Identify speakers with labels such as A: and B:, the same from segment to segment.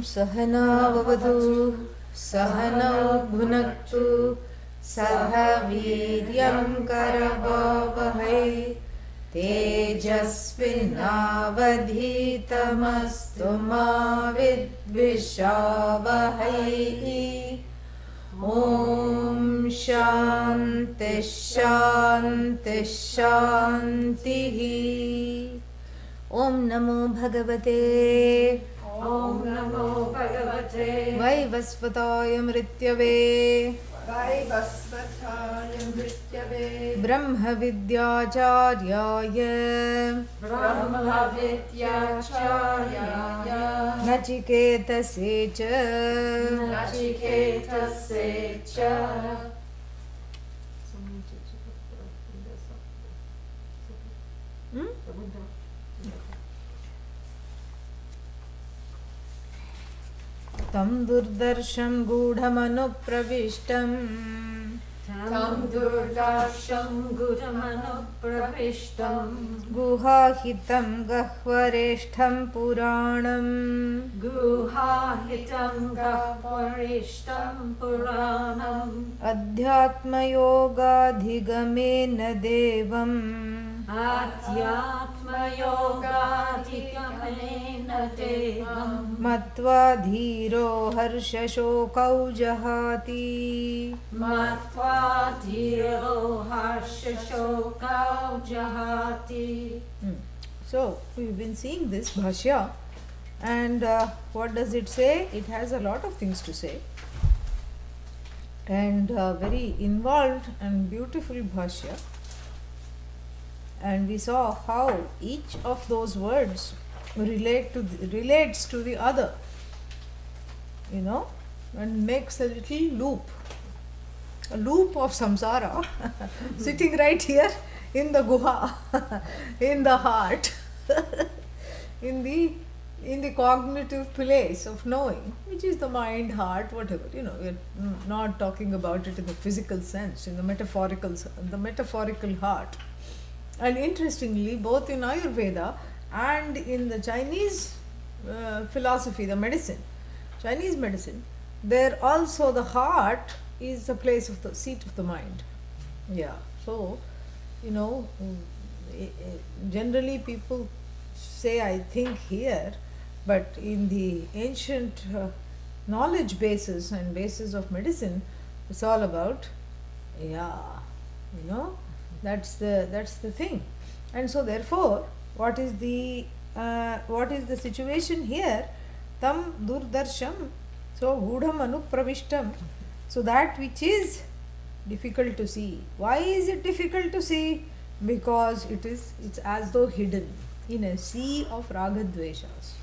A: सहना भवतु सहनौ भुनक्तु सह वीर्यं करवावहै तेजस्विनावधीतमस्तु मा विद्विषावहै। ॐ शान्ति शान्ति शान्तिः। ॐ नमो भगवते वैवस्वताय मृत्यवे ब्रह्म विद्याचार्याय नचिकेतसे च तं दुर्दर्शं गूढमनुप्रविष्टम् गुहाहितं गह्वरेष्ठं पुराणम् अध्यात्मयोगाधिगमेन देवम् मत्वा धीरो हर्षशोकौ जहाति। So we've been seeing this Bhashya, and what does it say? It has a lot of things to say, and very involved and beautiful Bhashya. And we saw how each of those words relates to the other, and makes a little loop of samsara sitting right here in the guha, in the heart, in the cognitive place of knowing, which is the mind, heart, whatever. We're not talking about it in the physical sense, in the metaphorical heart. And interestingly, both in Ayurveda and in the Chinese philosophy, Chinese medicine, there also the heart is the place of the seat of the mind. Yeah. So, generally people say, I think here, but in the ancient knowledge basis and basis of medicine, it's all about, that's the thing. And so therefore, what is the situation here? Tam durdarsham, so gudham anupravishtam, so that which is difficult to see. Why is it difficult to see? Because it's as though hidden in a sea of ragadveshas,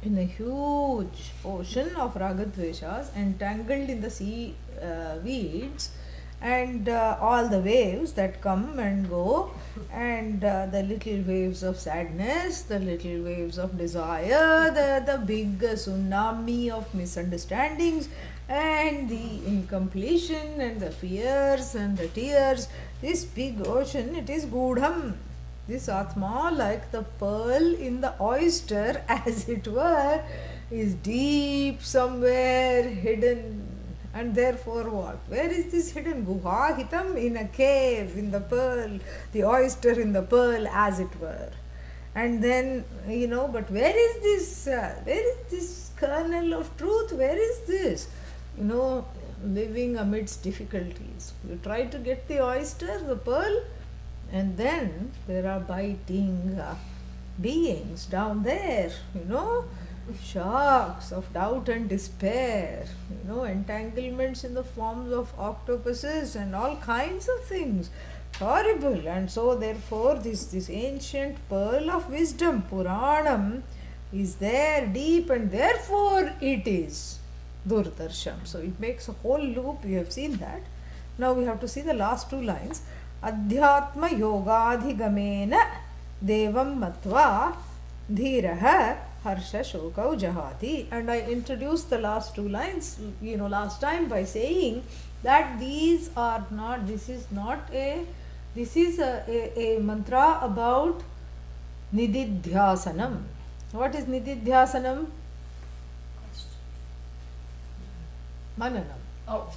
A: in a huge ocean of ragadveshas, entangled in the sea weeds, and all the waves that come and go, and the little waves of sadness, the little waves of desire, the big tsunami of misunderstandings, and the incompletion, and the fears and the tears. This big ocean, it is gudham. This Atma, like the pearl in the oyster, as it were, is deep somewhere hidden. And therefore what? Where is this hidden? Guhahitam, in a cave, in the pearl, the oyster in the pearl, as it were. And then, but where is this kernel of truth? Where is this? Living amidst difficulties. You try to get the oyster, the pearl, and then there are biting beings down there, sharks of doubt and despair, entanglements in the forms of octopuses and all kinds of things. Horrible. And so therefore this ancient pearl of wisdom, Puranam, is there deep, and therefore it is Durdarsham. So it makes a whole loop. We have seen that. Now we have to see the last two lines. Adhyatma yogadhigamena devam matva dhiraha harsha shokau jahati. And I introduced the last two lines, last time by saying that this is a mantra about nididhyasanam, What is nididhyasanam? Mananam.
B: Oh.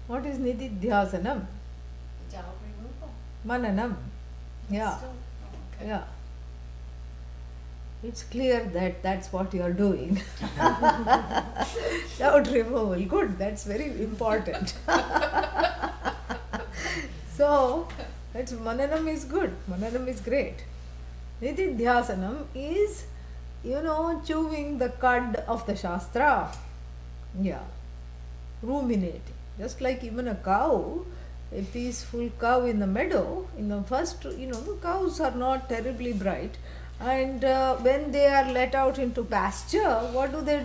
A: What is nididhyasanam?
B: Doubt removal.
A: Mananam. Yeah.
B: Still, okay.
A: Yeah. It's clear that that's what you are doing. Doubt removal. Good. That's very important. So, that's Mananam is good. Mananam is great. Nididhyasanam is, chewing the cud of the Shastra. Yeah. Ruminating. Just like even a cow, a peaceful cow in the meadow, in the first, the cows are not terribly bright. And when they are let out into pasture, what do? They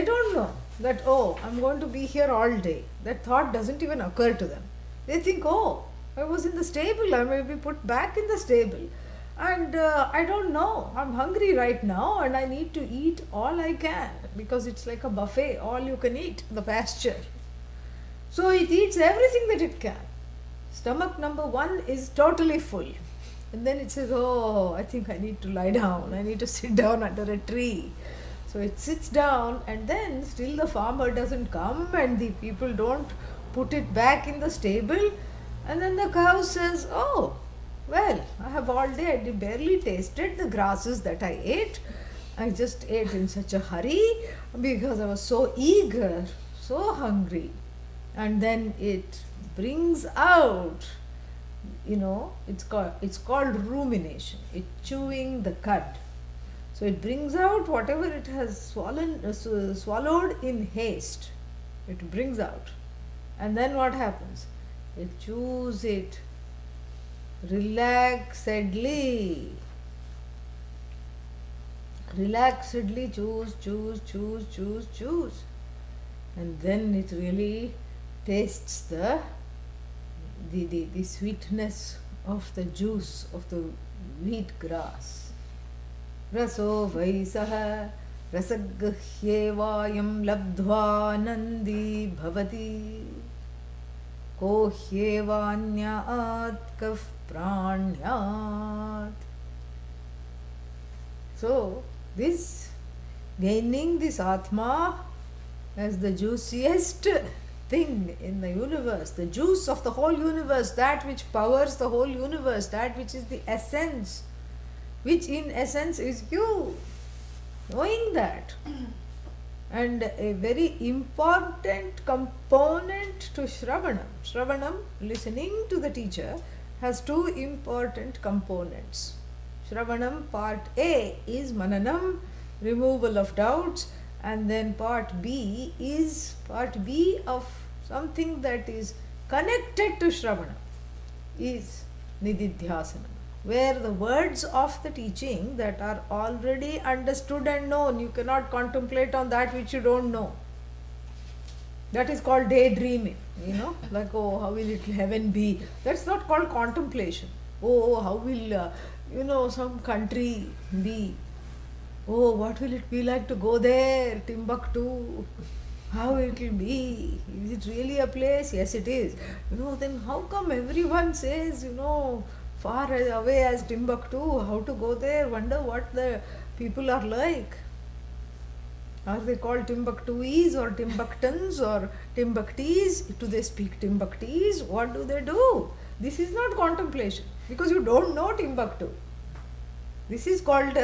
A: don't know that, oh, I'm going to be here all day. That thought doesn't even occur to them. They think, oh, I was in the stable, I may be put back in the stable. And I don't know, I'm hungry right now and I need to eat all I can, because it's like a buffet, all you can eat, the pasture. So it eats everything that it can. Stomach number 1 is totally full. And then it says, oh, I think I need to lie down, I need to sit down under a tree. So it sits down, and then still the farmer doesn't come and the people don't put it back in the stable. And then the cow says, oh, well, I have all day, I barely tasted the grasses that I ate. I just ate in such a hurry because I was so eager, so hungry. And then it brings out, it's called rumination. It's chewing the cud. So it brings out whatever it has swallowed in haste. It brings out. And then what happens? It chews it relaxedly. Relaxedly chews. And then it really tastes the sweetness of the juice of the wheat grass. Raso vaisaha rasaghyevayam labdhva nandi bhavati kohyevanyat kaf pranyat. So, this gaining this Atma as the juiciest thing in the universe, the juice of the whole universe, that which powers the whole universe, that which is the essence, which in essence is you, knowing that. And a very important component to Shravanam. Shravanam, listening to the teacher, has 2 important components. Shravanam part A is Mananam, removal of doubts, and then part B is part B of something that is connected to Shravanam, is Nididhyasanam, where the words of the teaching that are already understood and known, you cannot contemplate on that which you don't know. That is called daydreaming, like, oh, how will it heaven be? That's not called contemplation. Oh, how will, some country be? Oh, what will it be like to go there, Timbuktu? How it will be? Is it really a place? Yes, it is. Then how come everyone says, far away as Timbuktu, how to go there? Wonder what the people are like. Are they called Timbuktuis or Timbuktans or Timbuktis? Do they speak Timbuktis? What do they do? This is not contemplation, because you don't know Timbuktu. This is called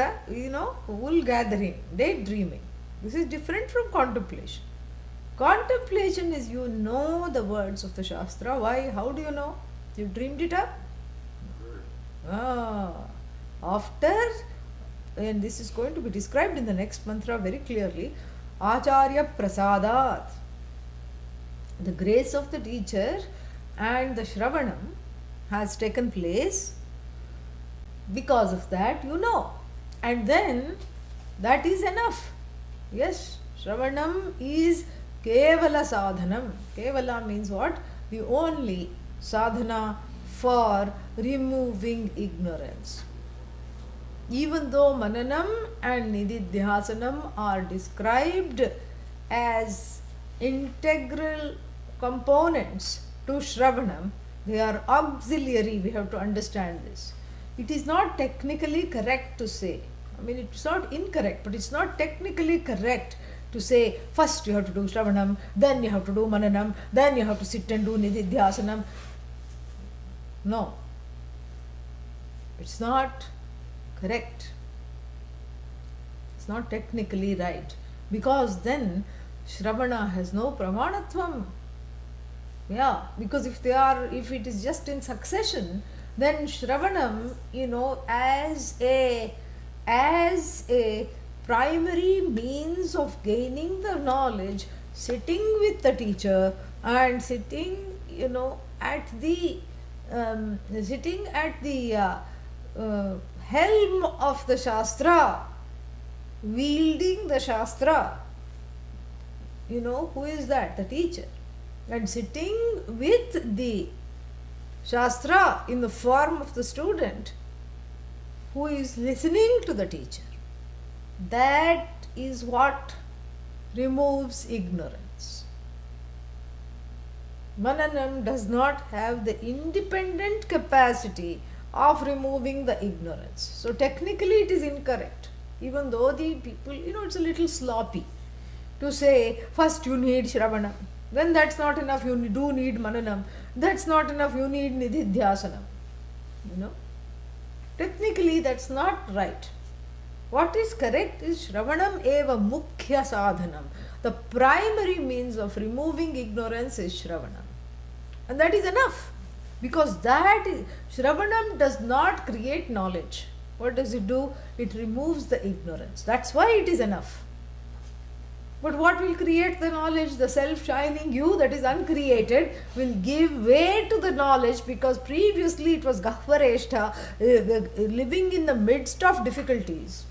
A: wool gathering, daydreaming. This is different from contemplation. Contemplation is you know the words of the Shastra. Why? How do you know? You dreamed it up? After, and this is going to be described in the next mantra very clearly, Acharya Prasadat. The grace of the teacher and the Shravanam has taken place. Because of that, and then that is enough. Yes, Shravanam is Kevala Sadhanam. Kevala means what? The only sadhana for removing ignorance. Even though Mananam and Nididhyasanam are described as integral components to Shravanam, they are auxiliary. We have to understand this. it is not technically correct to say. I mean, it's not incorrect, but it's not technically correct to say first you have to do Shravanam, then you have to do Mananam, then you have to sit and do Nididhyasanam. No, it's not correct. It's not technically right, because then Shravana has no pramanatvam. Yeah, because if it is just in succession, then Shravanam, as a primary means of gaining the knowledge, sitting with the teacher and sitting at the helm of the Shastra, wielding the Shastra. Who is that? The teacher. And sitting with the Shastra in the form of the student who is listening to the teacher. That is what removes ignorance. Mananam does not have the independent capacity of removing the ignorance. So technically it is incorrect. Even though the people, it's a little sloppy to say first you need Shravanam, then that's not enough, you do need Mananam, that's not enough, you need Nididhyasanam. Technically that's not right. What is correct is Shravanam eva mukhya sadhanam. The primary means of removing ignorance is Shravanam. And that is enough. Because Shravanam does not create knowledge. What does it do? It removes the ignorance. That's why it is enough. But what will create the knowledge? The self-shining you that is uncreated will give way to the knowledge, because previously it was Gahvareshta, living in the midst of difficulties.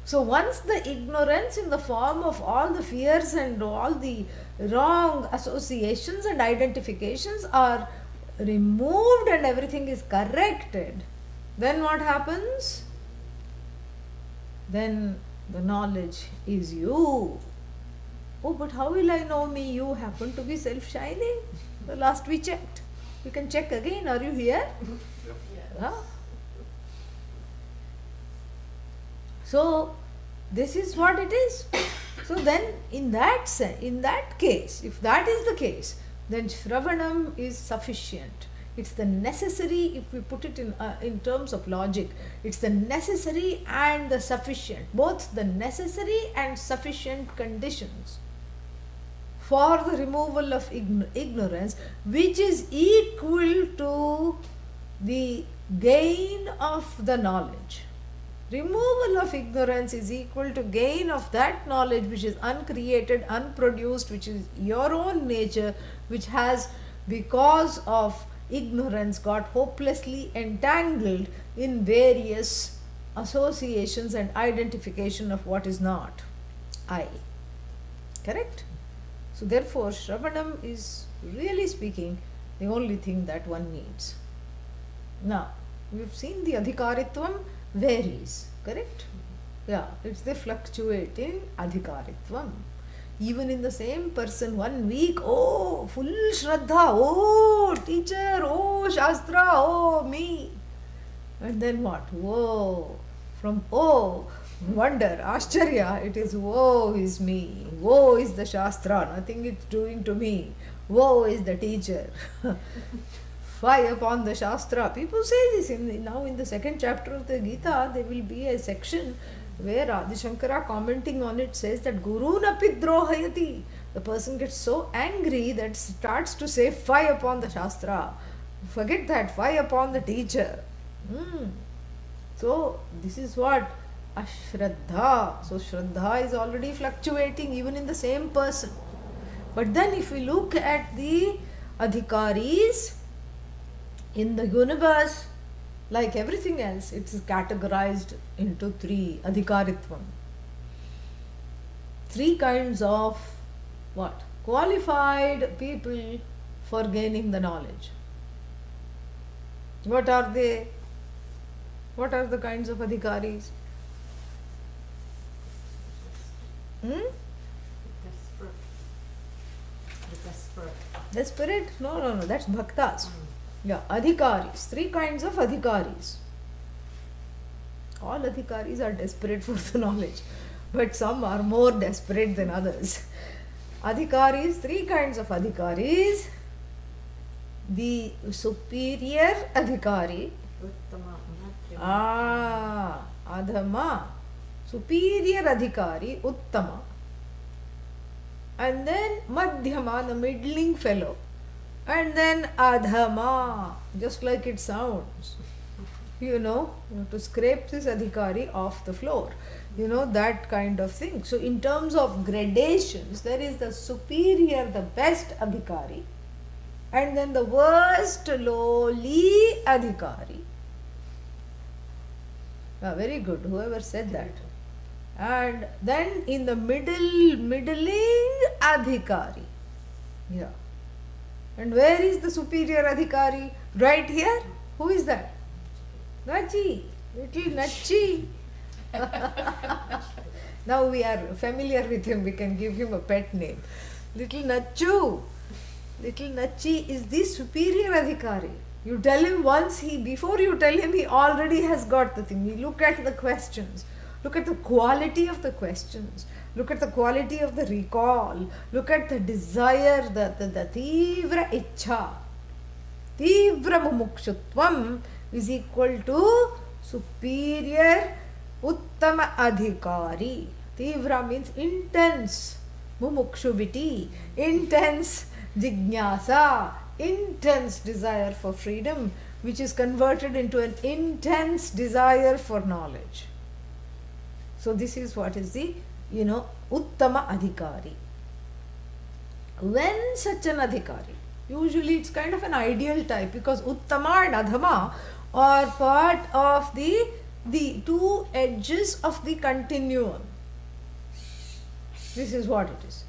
A: So once the ignorance in the form of all the fears and all the wrong associations and identifications are removed and everything is corrected, then what happens? Then the knowledge is you. Oh, but how will I know me? You happen to be self-shining. The last we checked. You can check again. Are you here?
B: Yes.
A: Yeah. So this is what it is. So then in that case, if that is the case, then Shravanam is sufficient. It's the necessary, if we put it in terms of logic, it's the necessary and the sufficient, both the necessary and sufficient conditions for the removal of ignorance, which is equal to the gain of the knowledge. Removal of ignorance is equal to gain of that knowledge which is uncreated, unproduced, which is your own nature, which has, because of ignorance, got hopelessly entangled in various associations and identification of what is not I. Correct? So therefore Shravanam is, really speaking, the only thing that one needs. Now, we've seen the adhikaritvam varies, correct? Yeah, it's the fluctuating adhikaritvam. Even in the same person, 1 week, oh, full Shraddha, oh, teacher, oh, Shastra, oh, me. And then what? Whoa. From oh, wonder, Ashcharya, it is woe is me, woe is the Shastra, nothing it's doing to me, woe is the teacher. Fie upon the Shastra. People say this now in the 2nd chapter of the Gita. There will be a section where Adi Shankara, commenting on it, says that Guru napi drohayati. The person gets so angry that starts to say fie upon the Shastra. Forget that, fie upon the teacher. So this is what Ashraddha. So Shraddha is already fluctuating even in the same person. But then if we look at the adhikaris in the universe, like everything else, it is categorized into 3 adhikaritvam. 3 kinds of what? Qualified people for gaining the knowledge. What are they? What are the kinds of adhikaris?
B: Desperate.
A: Desperate? No, that's bhaktas. Yeah, adhikaris. 3 kinds of adhikaris. All adhikaris are desperate for the knowledge, but some are more desperate than others. Adhikaris, 3 kinds of adhikaris. The superior adhikari, adhama, superior adhikari, uttama, and then madhyama, the middling fellow, and then adhama, just like it sounds. You have to scrape this adhikari off the floor. That kind of thing. So, in terms of gradations, there is the superior, the best adhikari, and then the worst, lowly adhikari. Very good, whoever said that. And then in the middling adhikari. Yeah. And where is the superior adhikari? Right here. Who is that? Nachi, little Nachi. Now we are familiar with him, we can give him a pet name. Little Nachu. Little Nachi is the superior adhikari. You tell him once, before you tell him, he already has got the thing. You look at the questions, look at the quality of the questions, look at the quality of the recall, look at the desire, the tivra ichha. Tivra mumukshutvam is equal to superior uttama adhikari. Tivra means intense mumukshubiti, intense jignasa, intense desire for freedom, which is converted into an intense desire for knowledge. So this is what is the uttama adhikari. When such an adhikari, usually it's kind of an ideal type, because uttama and adhama are part of the 2 edges of the continuum. This is what it is.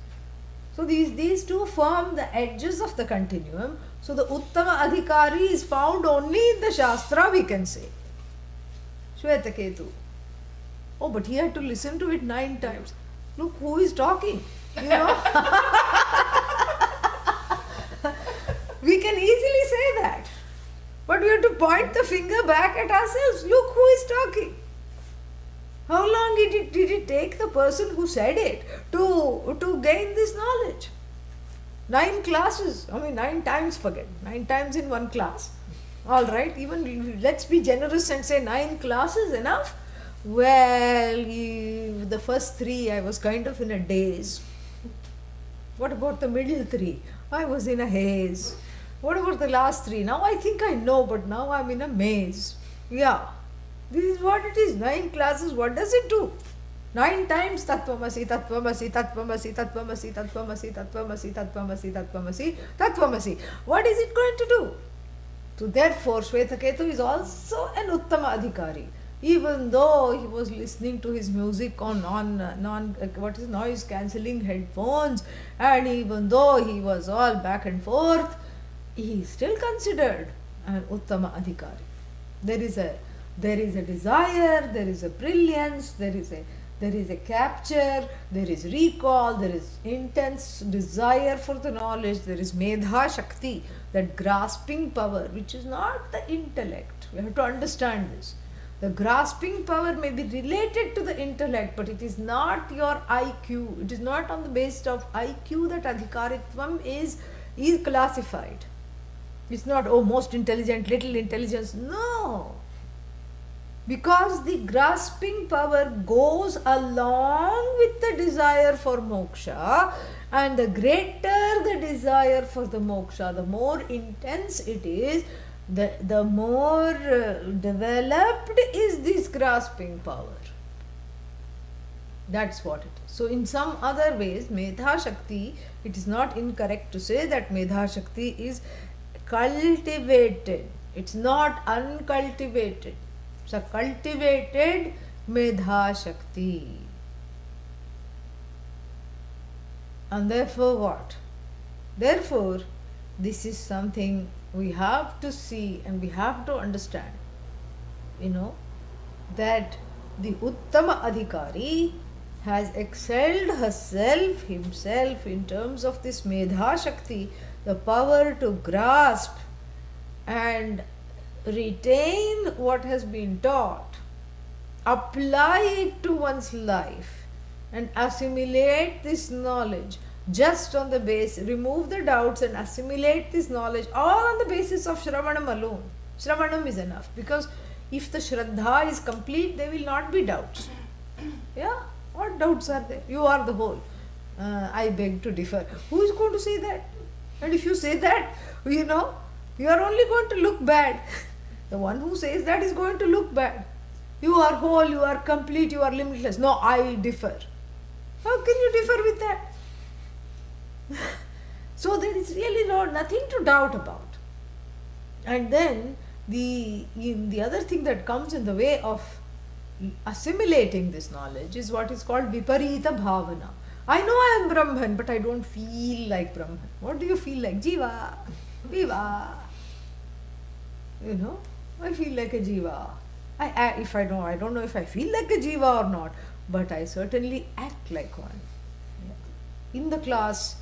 A: So these 2 form the edges of the continuum. So the uttama adhikari is found only in the Shastra, we can say. Shvetaketu. Oh, but he had to listen to it 9 times. Look who is talking. We can easily say that. But we have to point the finger back at ourselves. Look who is talking. How long did it take the person who said it to gain this knowledge? 9 classes. 9 times, forget. 9 times in 1 class. All right, even let's be generous and say 9 classes enough. Well, the first 3 I was kind of in a daze. What about the middle 3? I was in a haze. What about the last 3? Now I think I know, but now I'm in a maze. Yeah. This is what it is. 9 classes, what does it do? 9 times Tattvamasi, Tattvamasi, Tattvamasi, Tattvamasi, Tattvamasi, Tattvamasi, Tattvamasi, Tattvamasi, Tattvamasi. What is it going to do? So therefore, Shvetaketu is also an Uttama Adhikari. Even though he was listening to his music on noise cancelling headphones, and even though he was all back and forth, he is still considered an Uttama Adhikari. There is a desire, there is a brilliance, there is a capture, there is recall, there is intense desire for the knowledge, there is medha shakti, that grasping power, which is not the intellect. We have to understand this. The grasping power may be related to the intellect, but it is not your IQ. It is not on the basis of IQ that adhikaritvam is classified. It's not, most intelligent, little intelligence. No. Because the grasping power goes along with the desire for moksha, and the greater the desire for the moksha, the more intense it is, the more developed is this grasping power. That's what it is. So in some other ways, Medha Shakti, it is not incorrect to say that Medha Shakti is cultivated. It's not uncultivated. It's a cultivated Medha Shakti. And therefore what? Therefore, this is something we have to see and we have to understand. That the Uttama Adhikari has excelled himself in terms of this Medha Shakti, the power to grasp and retain what has been taught, apply it to one's life, and assimilate this knowledge just on the basis, remove the doubts and assimilate this knowledge all on the basis of Shravanam alone. Shravanam is enough, because if the Shraddha is complete, there will not be doubts. Yeah? What doubts are there? You are the whole. I beg to differ. Who is going to say that? And if you say that, you are only going to look bad. The one who says that is going to look bad. You are whole, you are complete, you are limitless. No, I differ. How can you differ with that? So there is really nothing to doubt about. And then the other thing that comes in the way of assimilating this knowledge is what is called viparita bhavana. I know I am Brahman, but I don't feel like Brahman. What do you feel like? Jiva, Viva. I feel like a jiva. I don't know if I feel like a jiva or not, but I certainly act like one. In the class,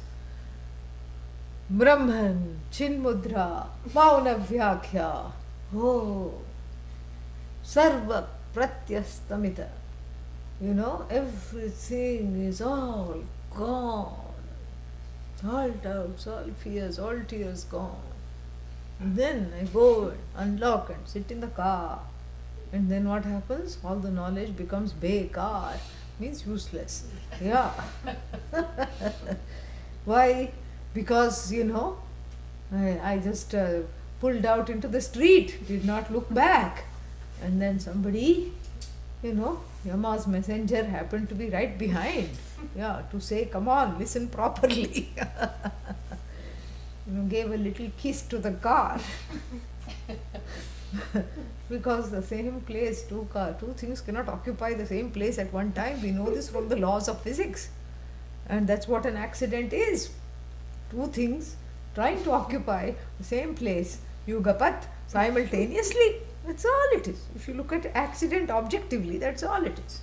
A: Brahman, Chinmudra, Mauna Vyakhya, Sarva Pratyastamita. Everything is all gone. All doubts, all fears, all tears gone. And then I go and unlock and sit in the car. And then what happens? All the knowledge becomes bekar, means useless. Yeah. Why? Because, I just pulled out into the street, did not look back. And then somebody, Yama's messenger happened to be right behind. Yeah, to say, come on, listen properly. Gave a little kiss to the car. Because the same place, two things cannot occupy the same place at one time. We know this from the laws of physics. And that's what an accident is. Two things trying to occupy the same place, yugapat, simultaneously. That's all it is. If you look at accident objectively, that's all it is.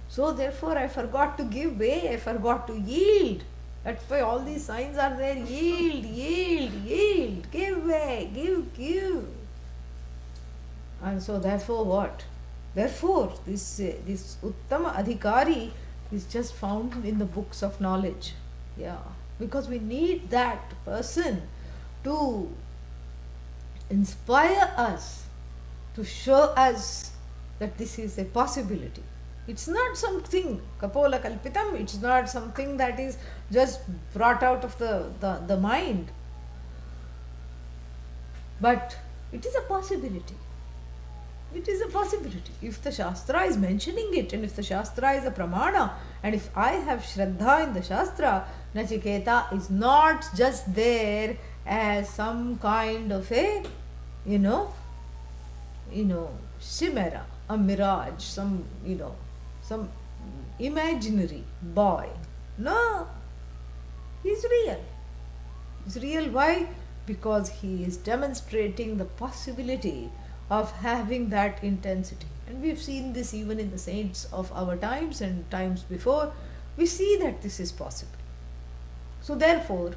A: So therefore I forgot to give way, I forgot to yield. That's why all these signs are there. Yield, yield, yield, give way, give. And so therefore what? Therefore this Uttama Adhikari is just found in the books of knowledge. Yeah. Because we need that person to inspire us, to show us that this is a possibility. It's not something kapola kalpitam, it's not something that is just brought out of the mind. But it is a possibility. It is a possibility. If the Shastra is mentioning it, and if the Shastra is a pramana, and if I have Shraddha in the Shastra, Nachiketa is not just there as some kind of a, chimera, a mirage, some imaginary boy. No, he's real. He's real. Why? Because he is demonstrating the possibility of having that intensity. And we've seen this even in the saints of our times and times before. We see that this is possible. So therefore,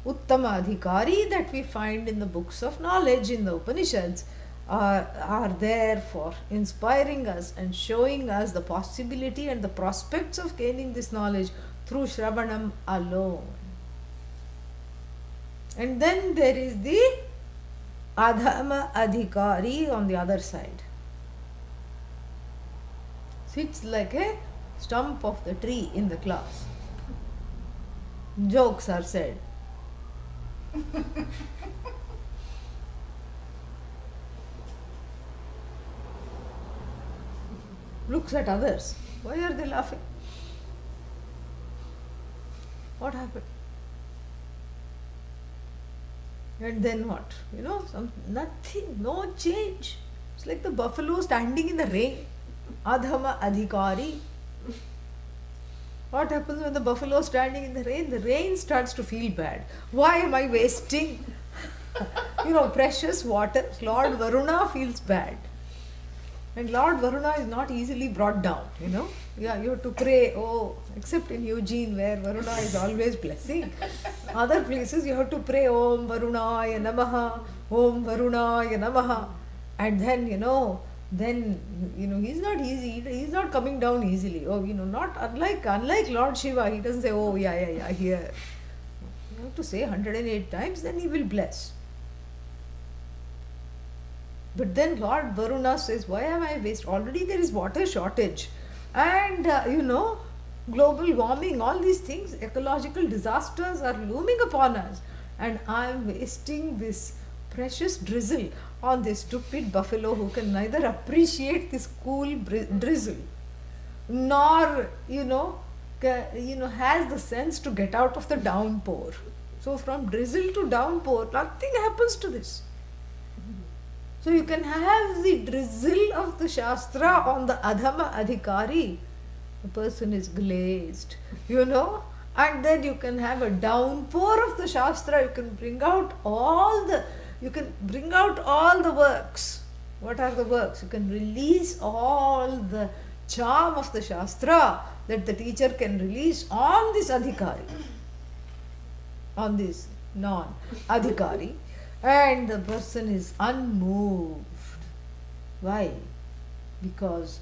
A: Uttama Adhikari that we find in the books of knowledge, in the Upanishads, are there for inspiring us and showing us the possibility and the prospects of gaining this knowledge through Shravanam alone. And then there is the Adhama Adhikari on the other side. Sits like a stump of the tree in the class. Jokes are said. Looks at others. Why are they laughing? What happened? And then what? Nothing, no change. It's like the buffalo standing in the rain. Adhama Adhikari. What happens when the buffalo is standing in the rain? The rain starts to feel bad. Why am I wasting precious water? Lord Varuna feels bad. And Lord Varuna is not easily brought down, you know. Yeah, you have to pray, except in Eugene where Varuna is always blessing. Other places you have to pray, Om Varunaya Namaha, Om Varunaya Namaha. And then, he's not easy, he's not coming down easily. Not unlike Lord Shiva, he doesn't say, oh, yeah, here. You have to say 108 times, then he will bless. But then Lord Varuna says, why am I wasted? Already there is water shortage. And, global warming, all these things, ecological disasters are looming upon us. And I am wasting this precious drizzle on this stupid buffalo who can neither appreciate this cool drizzle, nor, has the sense to get out of the downpour. So from drizzle to downpour, nothing happens to this. So you can have the drizzle of the Shastra on the Adhama Adhikari. The person is glazed, and then you can have a downpour of the Shastra. You can bring out all the works. What are the works? You can release all the charm of the Shastra that the teacher can release on this Adhikari, on this non-Adhikari. And the person is unmoved. Why? Because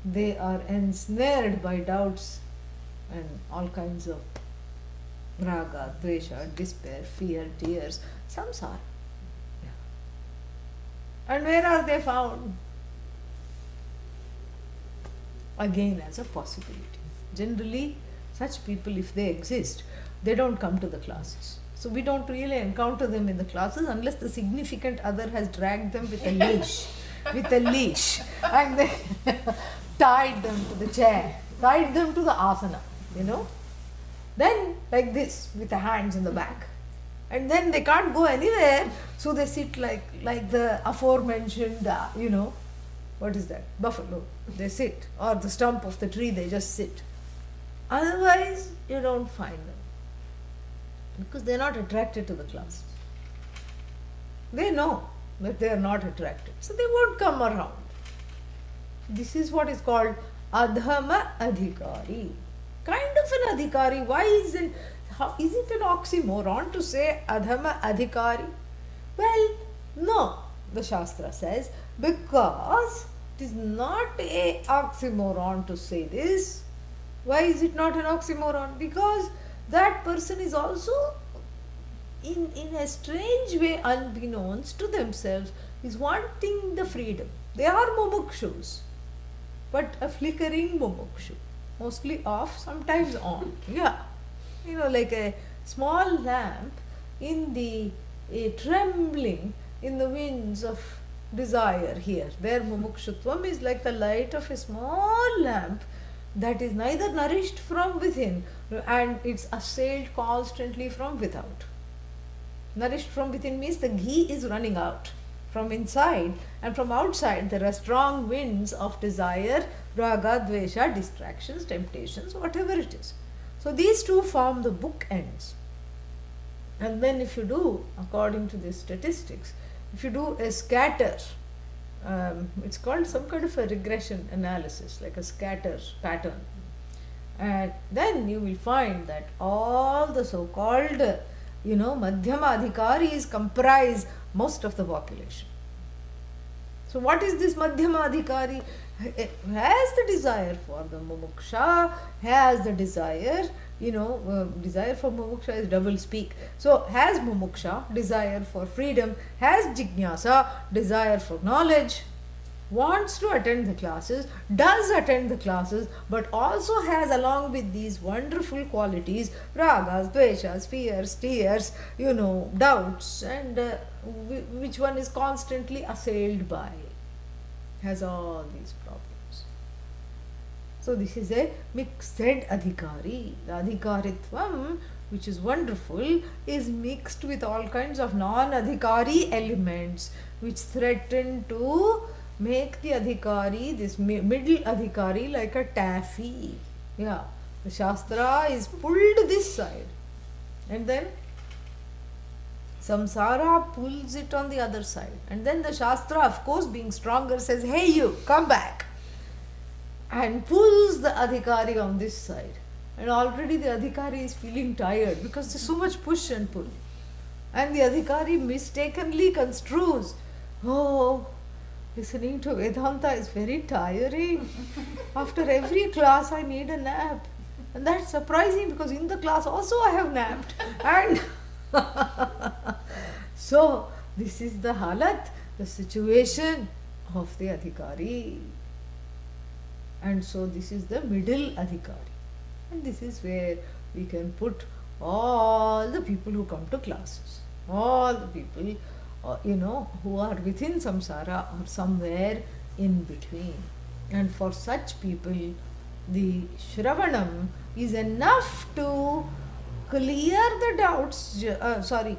A: they are ensnared by doubts and all kinds of raga, dvesha, despair, fear, tears, samsara. Yeah. And where are they found? Again, as a possibility. Generally, such people, if they exist, they don't come to the classes. So we don't really encounter them in the classes unless the significant other has dragged them with a leash, and then tied them to the chair, tied them to the asana, Then like this, with the hands in the back. And then they can't go anywhere, so they sit like the aforementioned, what is that? Buffalo. They sit, or the stump of the tree, they just sit. Otherwise, you don't find them. Because they are not attracted to the classes. They know that they are not attracted. So they won't come around. This is what is called Adhama Adhikari. Kind of an Adhikari. Why is it an oxymoron to say Adhama Adhikari? Well, no, the Shastra says, because it is not a oxymoron to say this. Why is it not an oxymoron? Because that person is also, in a strange way, unbeknownst to themselves, is wanting the freedom. They are mumukshus, but a flickering mumukshu, mostly off, sometimes on. Yeah, like a small lamp trembling in the winds of desire here. Their mumukshutvam is like the light of a small lamp that is neither nourished from within and it's assailed constantly from without. Nourished from within means the ghee is running out from inside, and from outside there are strong winds of desire, raga, dvesha, distractions, temptations, whatever it is. So these two form the bookends. And then if you do, according to the statistics, if you do a scatter, it's called some kind of a regression analysis, like a scatter pattern. And then you will find that all the so-called, Madhyama Adhikaris comprise most of the population. So what is this Madhyama Adhikari? Has the desire for the mumuksha, has the desire, desire for mumuksha is double speak. So has mumuksha, desire for freedom, has jijnasa, desire for knowledge, wants to attend the classes, does attend the classes, but also has along with these wonderful qualities, ragas, dveshas, fears, tears, doubts, and which one is constantly assailed by, has all these problems. So this is a mixed adhikari. The adhikaritvam, which is wonderful, is mixed with all kinds of non-adhikari elements which threaten to make the adhikari, this middle adhikari, like a taffy. Yeah, the Shastra is pulled this side and then Samsara pulls it on the other side. And then the Shastra, of course, being stronger, says, hey you, come back. And pulls the Adhikari on this side. And already the Adhikari is feeling tired because there's so much push and pull. And the Adhikari mistakenly construes, oh, listening to Vedanta is very tiring. After every class I need a nap. And that's surprising because in the class also I have napped. And so this is the halat, the situation of the Adhikari. And so this is the middle Adhikari. And this is where we can put all the people who come to classes. All the people, who are within samsara or somewhere in between. And for such people, the Shravanam is enough to clear the doubts,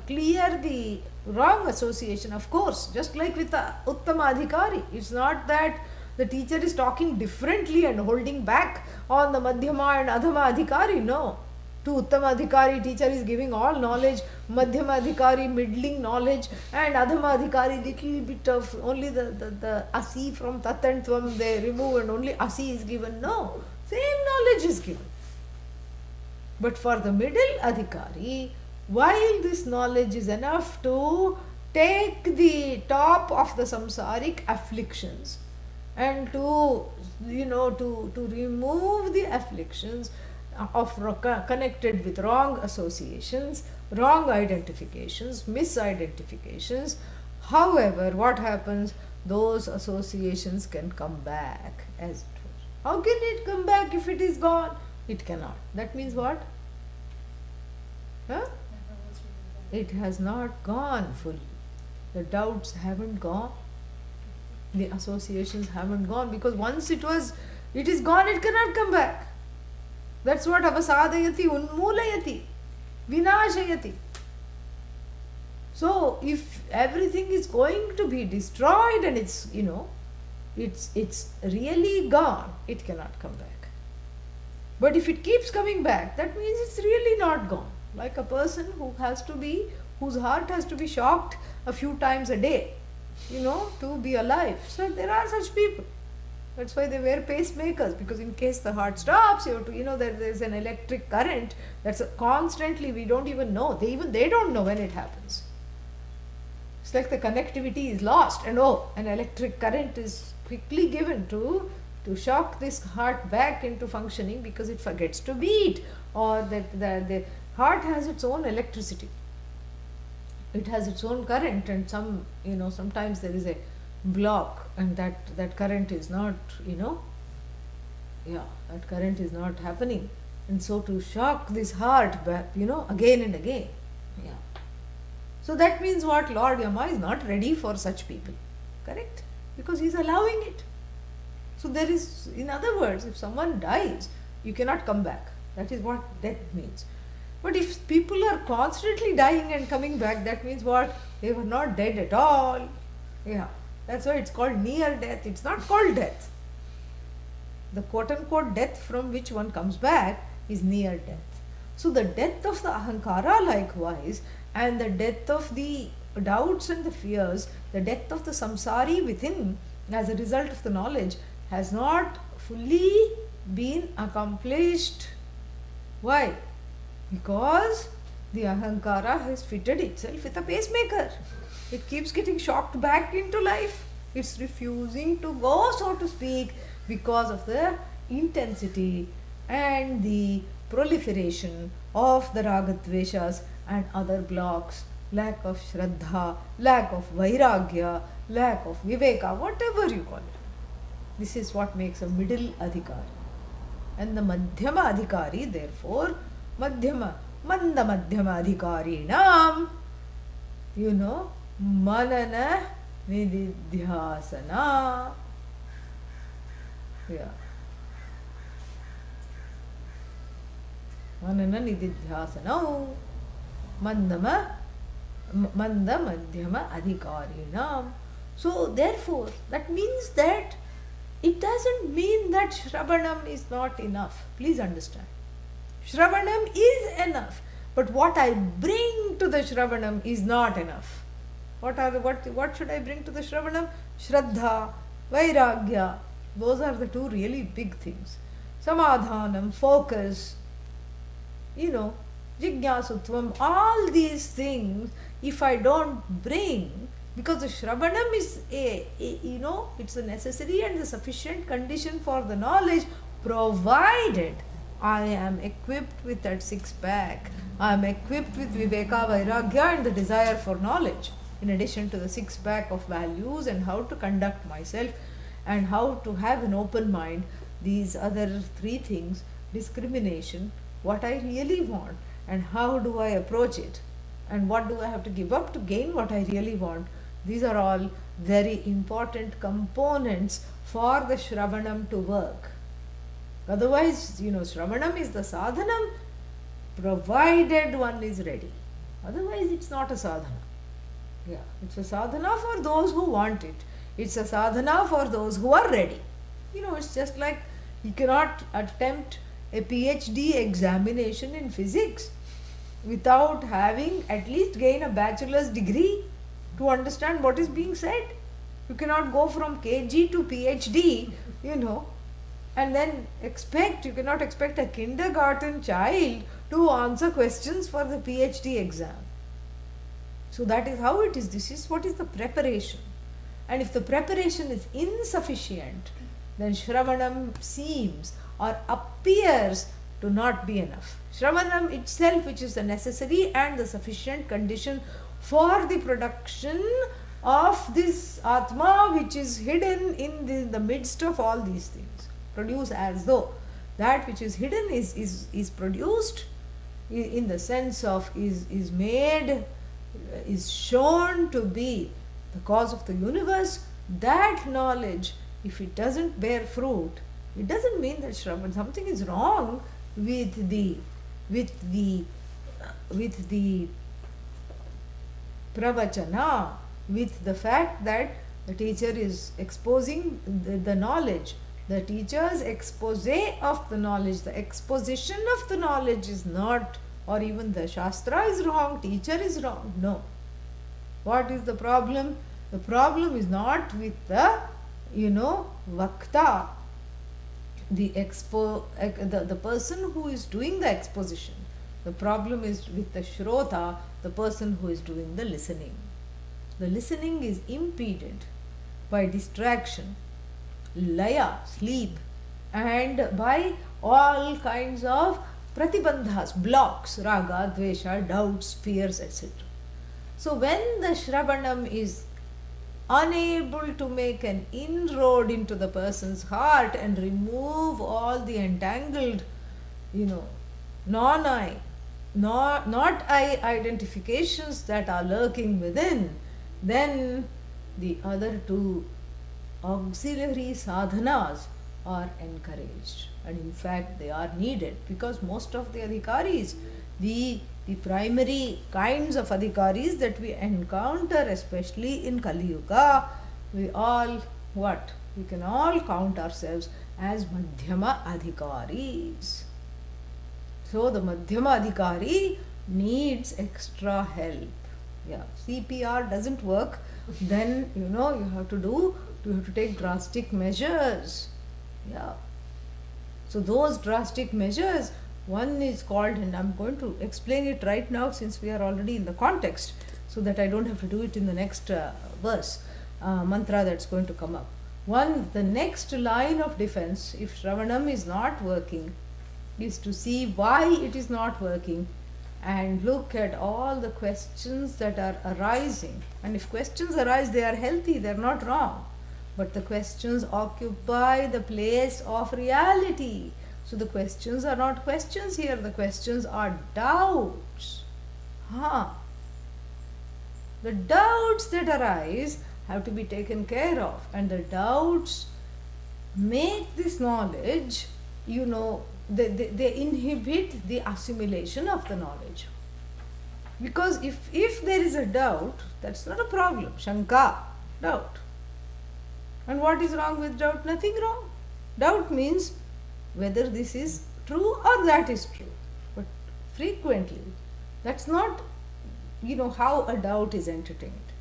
A: clear the wrong association, of course, just like with the Uttama Adhikari. It's not that the teacher is talking differently and holding back on the Madhyama and Adhama Adhikari, no. To Uttama Adhikari, teacher is giving all knowledge, Madhyama Adhikari, middling knowledge, and Adhama Adhikari, little bit of only the Asi from Tat and Tvam they remove and only Asi is given. No, same knowledge is given. But for the middle Adhikari, while this knowledge is enough to take the top of the samsaric afflictions and to remove the afflictions of connected with wrong associations, wrong identifications, misidentifications. However, what happens? Those associations can come back as it was. How can it come back if it is gone? It cannot. That means what? Huh? It has not gone fully. The doubts haven't gone. The associations haven't gone, because once it is gone, it cannot come back. That's what avasadayati, unmulayati, vinashayati. So if everything is going to be destroyed and it's really gone, it cannot come back. But if it keeps coming back, that means it's really not gone. Like a person whose heart has to be shocked a few times a day, to be alive. So there are such people. That's why they wear pacemakers, because in case the heart stops, you have to, there's an electric current that's constantly, we don't even know. They don't know when it happens. It's like the connectivity is lost, and an electric current is quickly given to shock this heart back into functioning, because it forgets to beat, or that the heart has its own electricity. It has its own current, and sometimes there is a block, and that current is not, that current is not happening. And so to shock this heart back, again and again. Yeah. So that means what? Lord Yama is not ready for such people. Correct? Because he is allowing it. So there is, in other words, if someone dies, you cannot come back. That is what death means. But if people are constantly dying and coming back, that means what? They were not dead at all. Yeah. That's why it's called near death. It's not called death. The quote-unquote death from which one comes back is near death. So the death of the ahankara likewise, and the death of the doubts and the fears, the death of the samsari within as a result of the knowledge, has not fully been accomplished. Why? Because the ahankara has fitted itself with a pacemaker. It keeps getting shocked back into life. It's refusing to go, so to speak, because of the intensity and the proliferation of the ragadveshas and other blocks, lack of shraddha, lack of vairagya, lack of viveka, whatever you call it. This is what makes a middle adhikari. And the madhyama adhikari, therefore, manda madhyama adhikarinam, manana nididhyasana. Yeah. Manana nididhyasana manda madhyama adhikarinam. So therefore, that means that it doesn't mean that Shravanam is not enough. Please understand. Shravanam is enough. But what I bring to the Shravanam is not enough. What should I bring to the Shravanam? Shraddha, Vairagya. Those are the two really big things. Samadhanam, focus, Jigyasutvam, all these things, if I don't bring, because the Shravanam is it's a necessary and the sufficient condition for the knowledge, provided I am equipped with that six pack. I am equipped with Viveka, Vairagya and the desire for knowledge, in addition to the six pack of values and how to conduct myself and how to have an open mind. These other three things, discrimination, what I really want and how do I approach it and what do I have to give up to gain what I really want. These are all very important components for the Shravanam to work. Otherwise, Shravanam is the sadhanam provided one is ready. Otherwise, it's not a sadhana. Yeah, it's a sadhana for those who want it. It's a sadhana for those who are ready. It's just like you cannot attempt a PhD examination in physics without having at least gain a bachelor's degree to understand what is being said. You cannot go from KG to PhD, and then you cannot expect a kindergarten child to answer questions for the PhD exam. So that is how it is. This is what is the preparation. And if the preparation is insufficient, then Shravanam seems or appears to not be enough. Shravanam itself, which is the necessary and the sufficient condition for the production of this Atma, which is hidden in the midst of all these things. Produce as though that which is hidden is produced in the sense of is made, is shown to be the cause of the universe. That knowledge, if it doesn't bear fruit, it doesn't mean that Shravan, something is wrong with the pravachana, with the fact that the teacher is exposing the knowledge. The teacher's expose of the knowledge, the exposition of the knowledge is not, or even the Shastra is wrong, teacher is wrong. No. What is the problem? The problem is not with the, Vakta, the person who is doing the exposition. The problem is with the Shrota, the person who is doing the listening. The listening is impeded by distraction, laya, sleep, and by all kinds of pratibandhas, blocks, raga, dvesha, doubts, fears, etc. So when the Shravanam is unable to make an inroad into the person's heart and remove all the entangled, non-I, not I identifications that are lurking within, then the other two auxiliary sadhanas are encouraged, and in fact they are needed, because most of the adhikaris, the primary kinds of adhikaris that we encounter, especially in Kali Yuga, we can all count ourselves as Madhyama adhikaris. So the Madhyama adhikari needs extra help. Yeah, CPR doesn't work, then you have to take drastic measures. Yeah. So those drastic measures, one is called, and I'm going to explain it right now since we are already in the context, so that I don't have to do it in the next verse, mantra that's going to come up. The next line of defense, if Shravanam is not working, is to see why it is not working and look at all the questions that are arising. And if questions arise, they are healthy, they are not wrong. But the questions occupy the place of reality. So the questions are not questions here, the questions are doubts. The doubts that arise have to be taken care of, and the doubts make this knowledge, they inhibit the assimilation of the knowledge. Because if there is a doubt, that's not a problem. Shanka, doubt. And what is wrong with doubt? Nothing wrong. Doubt means whether this is true or that is true. But frequently, That's not, how a doubt is entertained.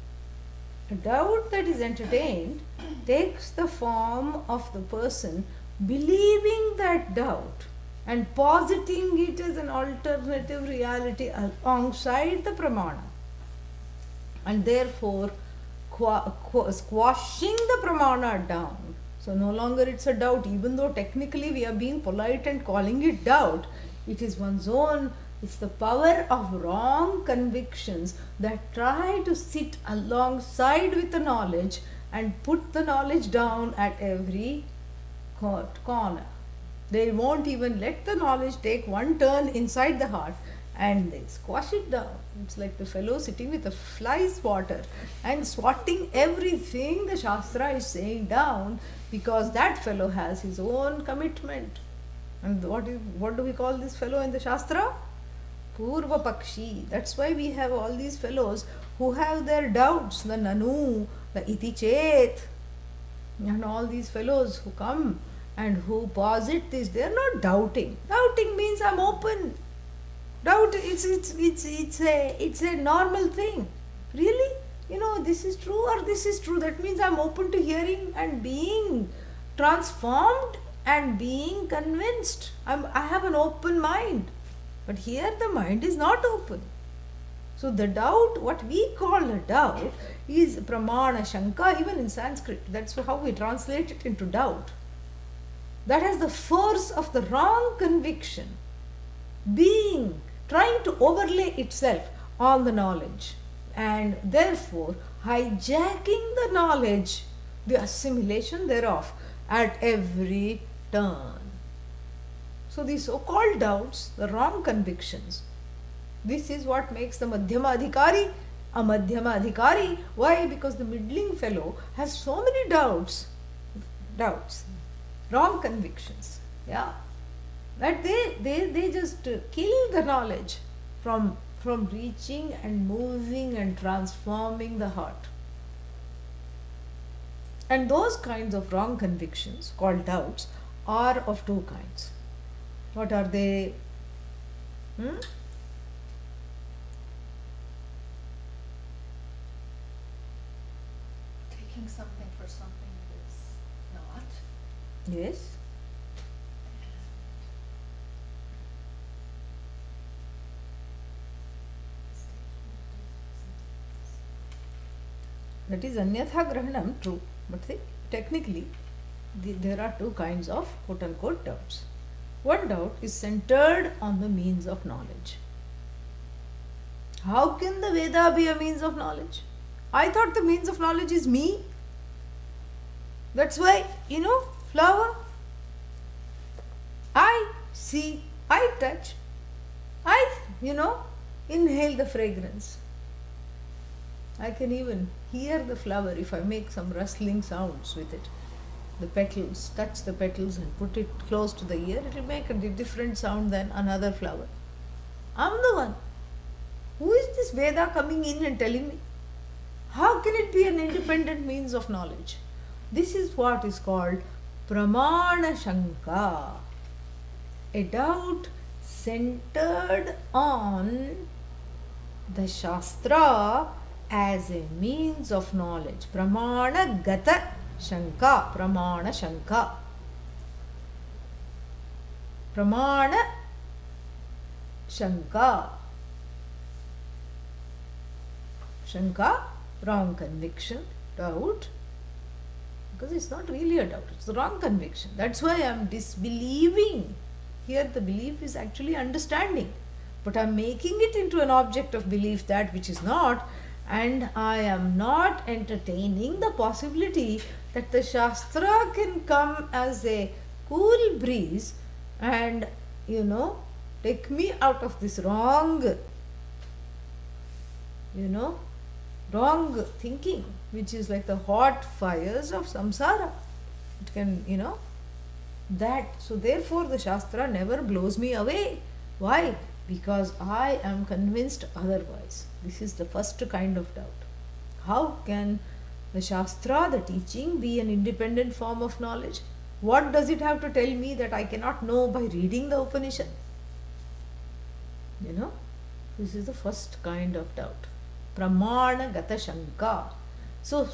A: A doubt that is entertained takes the form of the person believing that doubt and positing it as an alternative reality alongside the pramana, and therefore squashing the pramana down. So no longer it's a doubt, even though technically we are being polite and calling it doubt. It is one's own, it's the power of wrong convictions that try to sit alongside with the knowledge and put the knowledge down at every corner. They won't even let the knowledge take one turn inside the heart, and they squash it down. It's like the fellow sitting with a fly swatter and swatting everything the Shastra is saying down, because that fellow has his own commitment. And what do we call this fellow in the Shastra? Purva Pakshi. That's why we have all these fellows who have their doubts, the Nanu, the Iti Chet, and all these fellows who come and who posit this. They are not doubting. Doubting means I'm open. Doubt, it's a normal thing. Really? This is true or this is true. That means I'm open to hearing and being transformed and being convinced. I have an open mind. But here the mind is not open. So the doubt, what we call a doubt, is pramana shanka, even in Sanskrit. That's how we translate it into doubt. That has the force of the wrong conviction trying to overlay itself on the knowledge, and therefore hijacking the knowledge, the assimilation thereof at every turn. So these so-called doubts, the wrong convictions, this is what makes the Madhyama Adhikari a Madhyama Adhikari. Why? Because the middling fellow has so many doubts, wrong convictions, that they just kill the knowledge from reaching and moving and transforming the heart. And those kinds of wrong convictions, called doubts, are of two kinds. What are they?
B: Taking something for something that is not.
A: Yes. That is anyatha grahanam, true. But technically, there are two kinds of quote-unquote doubts. One doubt is centered on the means of knowledge. How can the Veda be a means of knowledge? I thought the means of knowledge is me. That's why, flower, I see, I touch, I, inhale the fragrance. I can even hear the flower if I make some rustling sounds with it. The petals, touch the petals and put it close to the ear, it will make a different sound than another flower. I'm the one. Who is this Veda coming in and telling me? How can it be an independent means of knowledge? This is what is called pramana shanka, a doubt centered on the Shastra as a means of knowledge. Pramana gata shanka, pramana shanka. Pramana shanka. Shanka, wrong conviction, doubt. Because it's not really a doubt, it's the wrong conviction. That's why I'm disbelieving. Here the belief is actually understanding. But I'm making it into an object of belief, that which is not. And I am not entertaining the possibility that the Shastra can come as a cool breeze and, take me out of this wrong thinking, which is like the hot fires of samsara. It can, that. So therefore the Shastra never blows me away. Why? Because I am convinced otherwise. This is the first kind of doubt. How can the Shastra, the teaching, be an independent form of knowledge? What does it have to tell me that I cannot know by reading the Upanishad? This is the first kind of doubt. Pramana gata shanka. So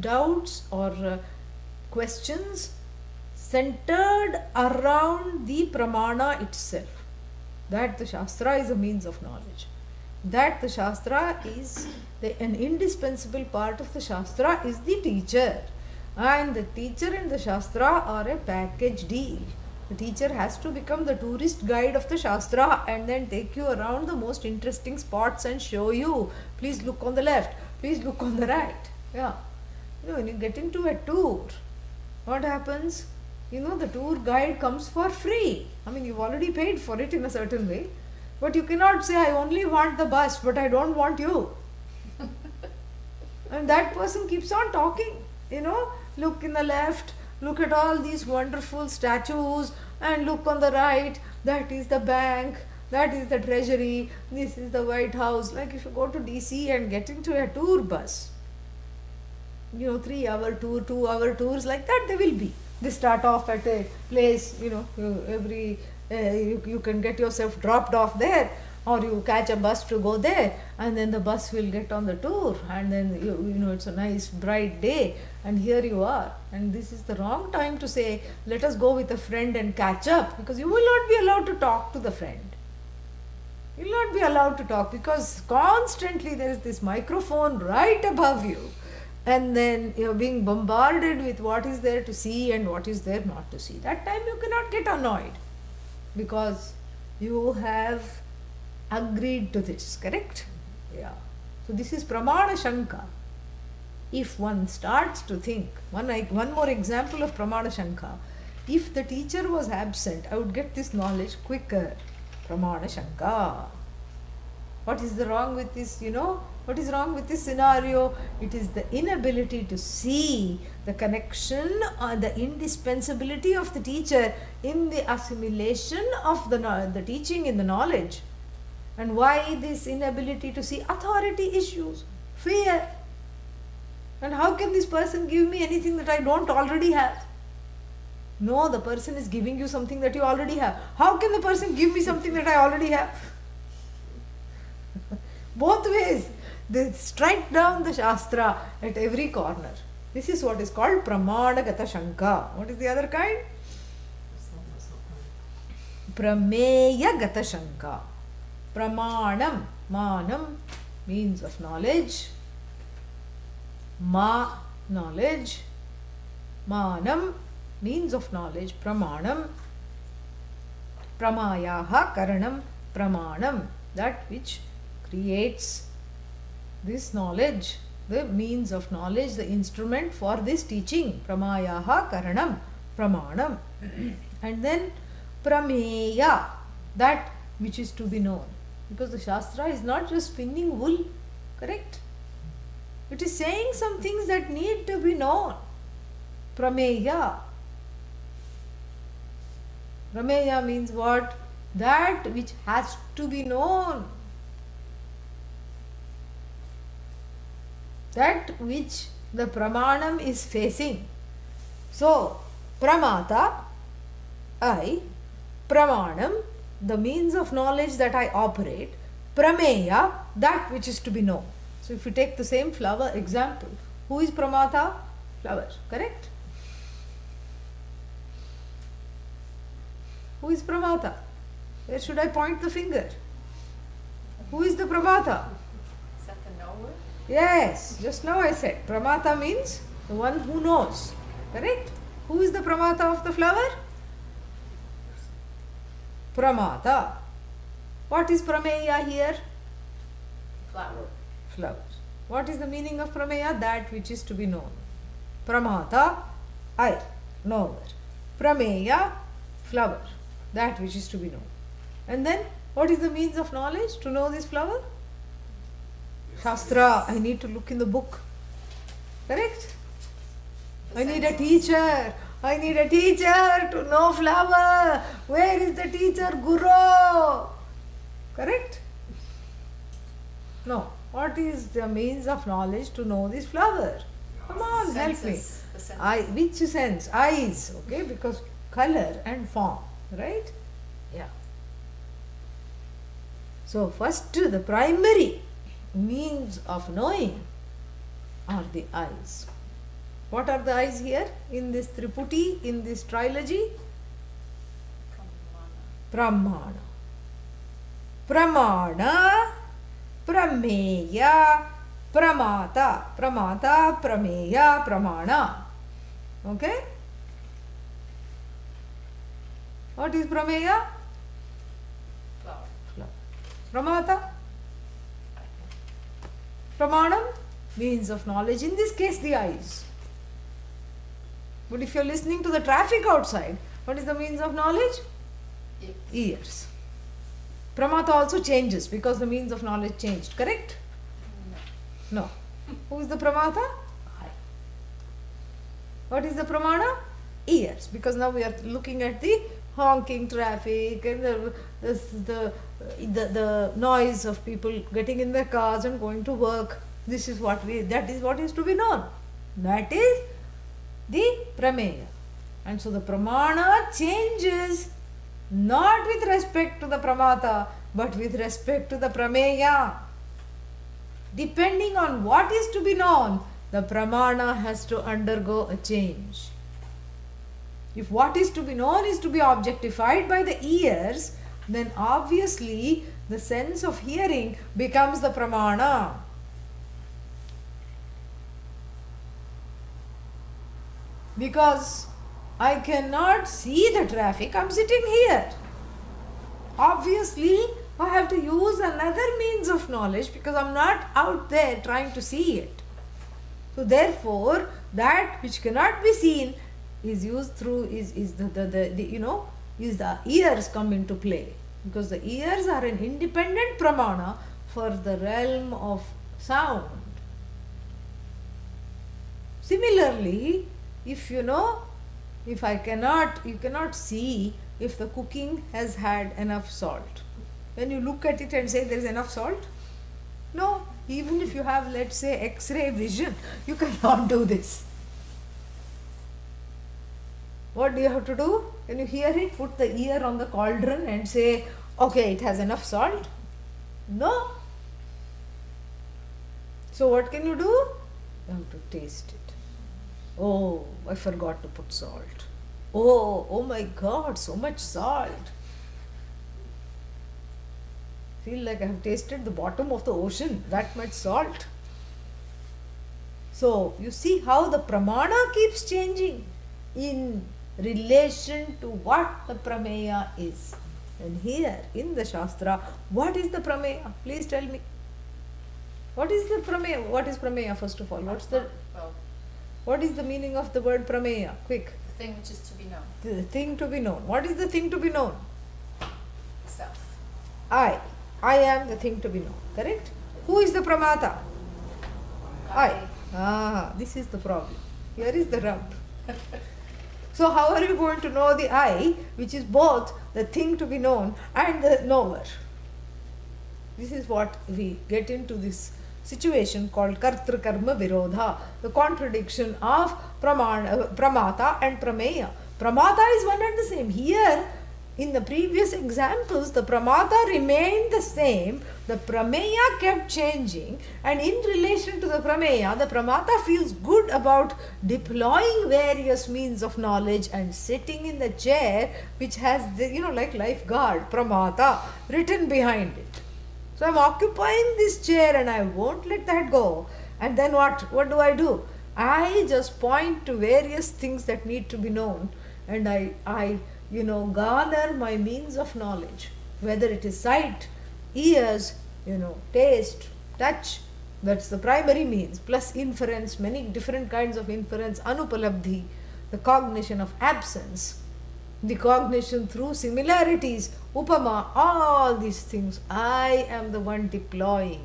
A: doubts or questions centered around the pramana itself. That the Shastra is a means of knowledge. That the Shastra is an indispensable part of the Shastra is the teacher. And the teacher and the Shastra are a package deal. The teacher has to become the tourist guide of the Shastra and then take you around the most interesting spots and show you, please look on the left, please look on the right. Yeah. When you get into a tour, what happens? The tour guide comes for free. You've already paid for it in a certain way. But you cannot say, I only want the bus, but I don't want you. And that person keeps on talking. Look in the left, look at all these wonderful statues, and look on the right, that is the bank, that is the treasury, this is the White House. Like if you go to DC and get into a tour bus, 3-hour tour, 2-hour tours, like that they will be. They start off at a place, you can get yourself dropped off there, or you catch a bus to go there, and then the bus will get on the tour, and then it's a nice bright day, and here you are. And this is the wrong time to say, let us go with a friend and catch up, because you will not be allowed to talk to the friend. You will not be allowed to talk, because constantly there is this microphone right above you, and then you're being bombarded with what is there to see and what is there not to see. That time you cannot get annoyed, because you have agreed to this, correct? Yeah. So this is pramana shanka. If one starts to think, one more example of pramana shanka, if the teacher was absent, I would get this knowledge quicker. Pramana shanka. What is wrong with this, what is wrong with this scenario? It is the inability to see the connection or the indispensability of the teacher in the assimilation of the teaching in the knowledge. And why this inability to see? Authority issues, fear. And how can this person give me anything that I don't already have? No, the person is giving you something that you already have. How can the person give me something that I already have? Both ways. They strike down the Shastra at every corner. This is what is called pramana gata shanka. What is the other kind? Prameya gata shanka. Pramanam, manam, means of knowledge. Ma, knowledge. Manam, means of knowledge. Pramanam. Pramayaha karanam. Pramanam, that which creates this knowledge, the means of knowledge, the instrument for this teaching. Pramayaha karanam. Pramanam. And then prameya, that which is to be known. Because the Shastra is not just spinning wool, correct? It is saying some things that need to be known. Prameya. Prameya means what? That which has to be known. That which the pramanam is facing. So, pramata, I, pramanam, the means of knowledge that I operate, prameya, that which is to be known. So if you take the same flower example, who is pramata? Flower, correct? Who is pramata? Where should I point the finger? Who is the pramata?
B: Is that the knower?
A: Yes, just now I said pramata means the one who knows, correct? Who is the pramata of the flower? Pramata. What is prameya here?
B: Flower.
A: Flower. What is the meaning of prameya? That which is to be known. Pramata, I, knower. Prameya, flower. That which is to be known. And then, what is the means of knowledge to know this flower? Shastra. I need to look in the book. Correct? I need a teacher. I need a teacher to know flower. Where is the teacher? Guru. Correct? No. What is the means of knowledge to know this flower? Come on, help me. Which sense? Eyes. Okay? Because color and form. Right? Yeah. So first, the primary means of knowing are the eyes. What are the eyes here in this Triputi, in this trilogy? Pramana. Pramana, Prameya, Pramata. Pramata, Prameya, Pramana. Okay? What is Prameya?
B: Flower.
A: Pramata? Pramanam? Means of knowledge. In this case, the eyes. But if you are listening to the traffic outside, what is the means of knowledge? Ears. Pramata also changes because the means of knowledge changed. Correct? No. Who is the Pramata? Eye. What is the Pramana? Ears. Because now we are looking at the honking traffic and the noise of people getting in their cars and going to work. That is what is to be known. That is the Prameya. And so the Pramana changes not with respect to the Pramata, but with respect to the Prameya. Depending on what is to be known, the Pramana has to undergo a change. If what is to be known is to be objectified by the ears, then obviously the sense of hearing becomes the Pramana. Because I cannot see the traffic, I am sitting here. Obviously, I have to use another means of knowledge because I am not out there trying to see it. So therefore, that which cannot be seen is used through is the ears come into play, because the ears are an independent pramana for the realm of sound. Similarly, if you cannot see if the cooking has had enough salt. When you look at it and say there is enough salt, no, even if you have, let's say, X-ray vision, you cannot do this. What do you have to do? When you hear it, put the ear on the cauldron and say, okay, it has enough salt. No. So what can you do? You have to taste it. Oh, I forgot to put salt. Oh my God, so much salt. Feel like I have tasted the bottom of the ocean, that much salt. So you see how the pramana keeps changing in relation to what the prameya is. And here in the Shastra, what is the prameya? Please tell me. What is the prameya? What is prameya first of all? What is the meaning of the word prameya? Quick.
B: The thing which is to be known.
A: The thing to be known. What is the thing to be known?
B: Self.
A: I am the thing to be known. Correct? Who is the pramata? I. This is the problem. Here is the rub. So how are you going to know the I, which is both the thing to be known and the knower? This is what we get into this situation called kartru karma virodha, the contradiction of pramata and prameya. Pramata is one and the same. Here, in the previous examples, the pramata remained the same, the prameya kept changing, and in relation to the prameya, the pramata feels good about deploying various means of knowledge and sitting in the chair which has the, like lifeguard, pramata, written behind it. So I am occupying this chair and I won't let that go. And then what do? I just point to various things that need to be known, and I garner my means of knowledge, whether it is sight, ears, taste, touch. That's the primary means, plus inference, many different kinds of inference, anupalabdhi, the cognition of absence, the cognition through similarities, upama, all these things. I am the one deploying,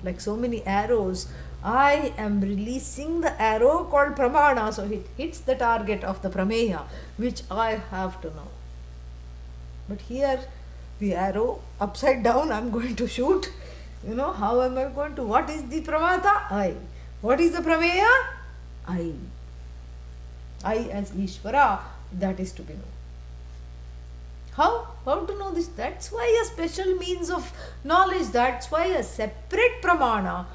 A: like so many arrows. I am releasing the arrow called pramana, so it hits the target of the prameya, which I have to know. But here, the arrow upside down, I am going to shoot. How am I going to? What is the pramata? I. What is the prameya? I as Ishvara, that is to be known. How? How to know this? That's why a special means of knowledge, that's why a separate pramana,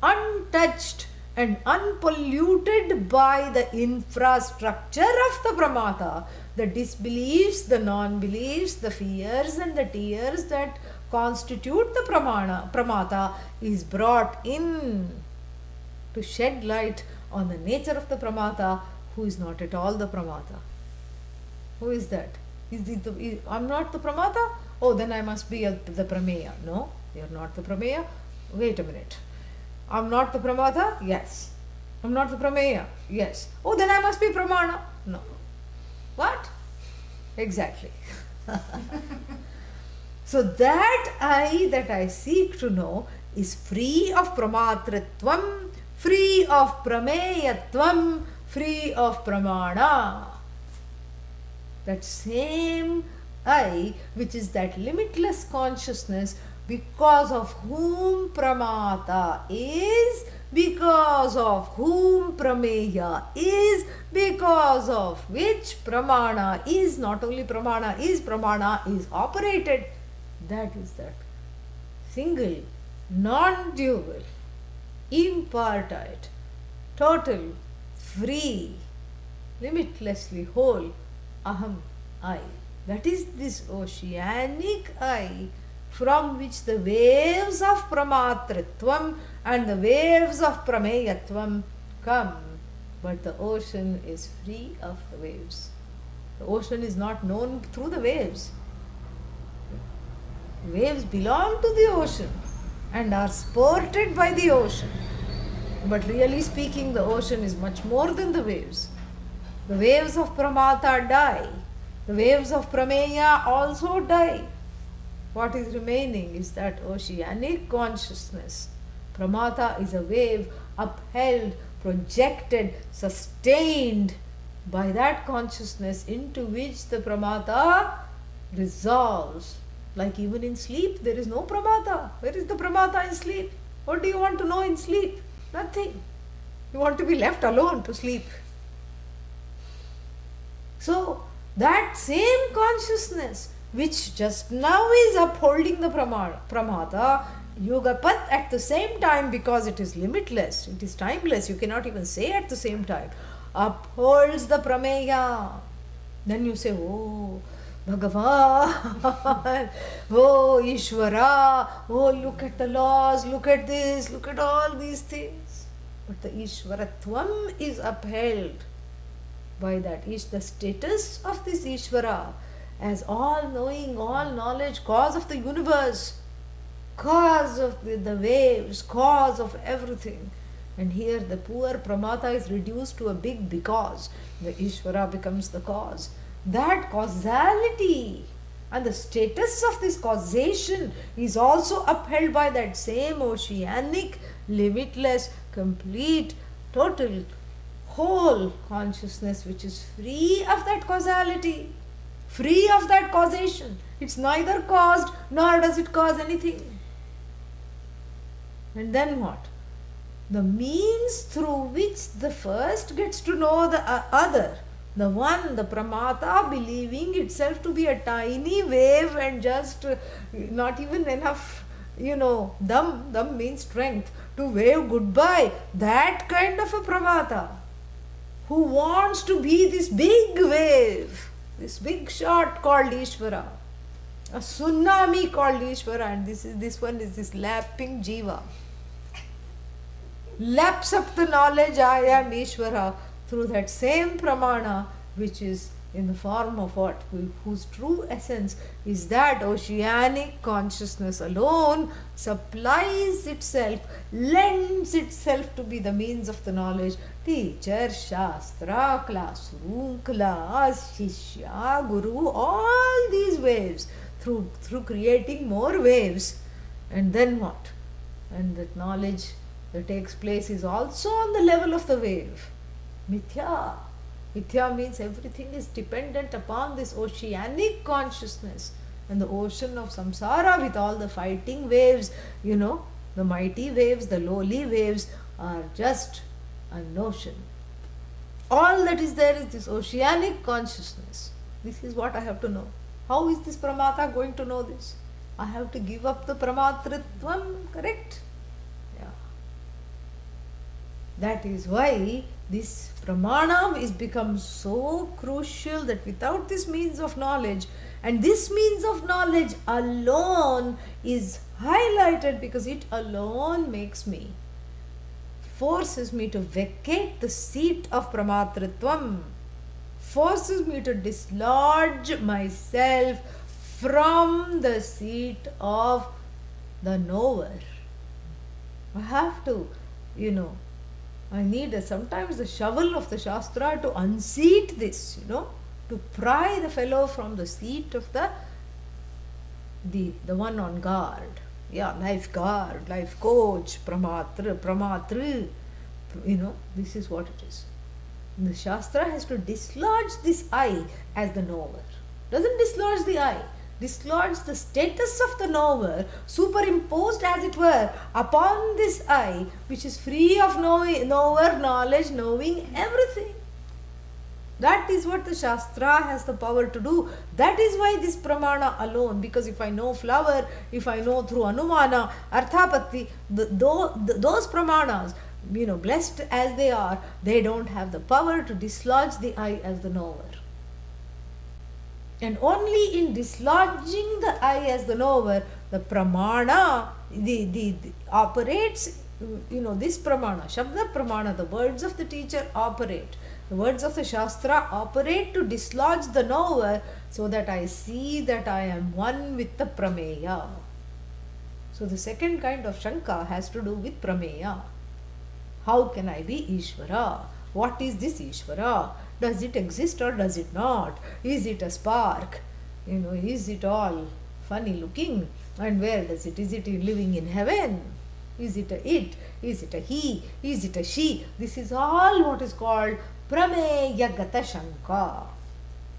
A: untouched and unpolluted by the infrastructure of the pramata, the disbeliefs, the non-beliefs, the fears and the tears that constitute the pramata is brought in to shed light on the nature of the pramata, who is not at all the pramata. Who is that? I'm not the pramata? Oh, then I must be the prameya. No, you're not the prameya. Wait a minute. I'm not the pramata? Yes. I'm not the prameya? Yes. Oh, then I must be pramana? No. What? Exactly. So that I seek to know is free of pramatritvam, free of prameyatvam, free of pramana. That same I, which is that limitless consciousness, because of whom pramata is, because of whom prameya is, because of which pramana is, not only pramana is operated. That is that single, non-dual, impartite, total, free, limitlessly whole Aham, I. That is this oceanic I, from which the waves of pramatritvam and the waves of prameyatvam come. But the ocean is free of the waves. The ocean is not known through the waves. Waves belong to the ocean and are sported by the ocean. But really speaking, the ocean is much more than the waves. The waves of pramata die. The waves of prameya also die. What is remaining is that oceanic consciousness. Pramata is a wave upheld, projected, sustained by that consciousness into which the pramata resolves. Like even in sleep, there is no pramata. Where is the pramata in sleep? What do you want to know in sleep? Nothing. You want to be left alone to sleep. So, that same consciousness which just now is upholding the pramata, Yugapat at the same time, because it is limitless, it is timeless, you cannot even say at the same time, upholds the prameya. Then you say, oh, Bhagavan, oh, Ishvara, oh, look at the laws, look at this, look at all these things. But the Ishvaratvam is upheld by that. The status of this Ishvara as all-knowing, all-knowledge, cause of the universe, cause of the waves, cause of everything. And here the poor pramata is reduced to a big because. The Ishvara becomes the cause. That causality and the status of this causation is also upheld by that same oceanic, limitless, complete, total, whole consciousness which is free of that causality, free of that causation. It's neither caused nor does it cause anything. And then what? The means through which the first gets to know the other, the one, the pramata, believing itself to be a tiny wave and just not even enough, dam means strength, to wave goodbye. That kind of a pramata who wants to be this big wave, this big shot called Ishvara, a tsunami called Ishvara, and this one is this lapping jiva. Laps up the knowledge I am Ishvara through that same pramana which is in the form of what? Whose true essence is that oceanic consciousness alone supplies itself, lends itself to be the means of the knowledge. Teacher, Shastra, classroom, class, Shishya, Guru, all these waves through creating more waves. And then what? And that knowledge that takes place is also on the level of the wave. Mithya. Mithya means everything is dependent upon this oceanic consciousness. And the ocean of samsara with all the fighting waves, the mighty waves, the lowly waves are just a notion. All that is there is this oceanic consciousness. This is what I have to know. How is this pramata going to know this? I have to give up the pramatritvam, correct? Yeah. That is why this pramana is become so crucial, that without this means of knowledge, and this means of knowledge alone is highlighted because it alone makes me, forces me to vacate the seat of pramatritvam, forces me to dislodge myself from the seat of the knower. I have to, I need sometimes the shovel of the Shastra to unseat this, to pry the fellow from the seat of the one on guard. Yeah, life guard, life coach, pramatri, this is what it is. The Shastra has to dislodge this I as the knower. Doesn't dislodge the I, dislodge the status of the knower, superimposed as it were upon this I, which is free of knower, knowledge, knowing everything. That is what the Shastra has the power to do. That is why this pramana alone, because if I know flower, if I know through anumana, arthapatti, those pramanas, blessed as they are, they don't have the power to dislodge the I as the knower. And only in dislodging the I as the knower, the pramana, the operates, this pramana, Shabda pramana, the words of the teacher operate. The words of the Shastra operate to dislodge the knower, so that I see that I am one with the prameya. So the second kind of Shanka has to do with prameya. How can I be Ishvara? What is this Ishvara? Does it exist or does it not? Is it a spark? Is it all funny looking? And where does it? Is it living in heaven? Is it a it? Is it a he? Is it a she? This is all what is called prameya gata shanka.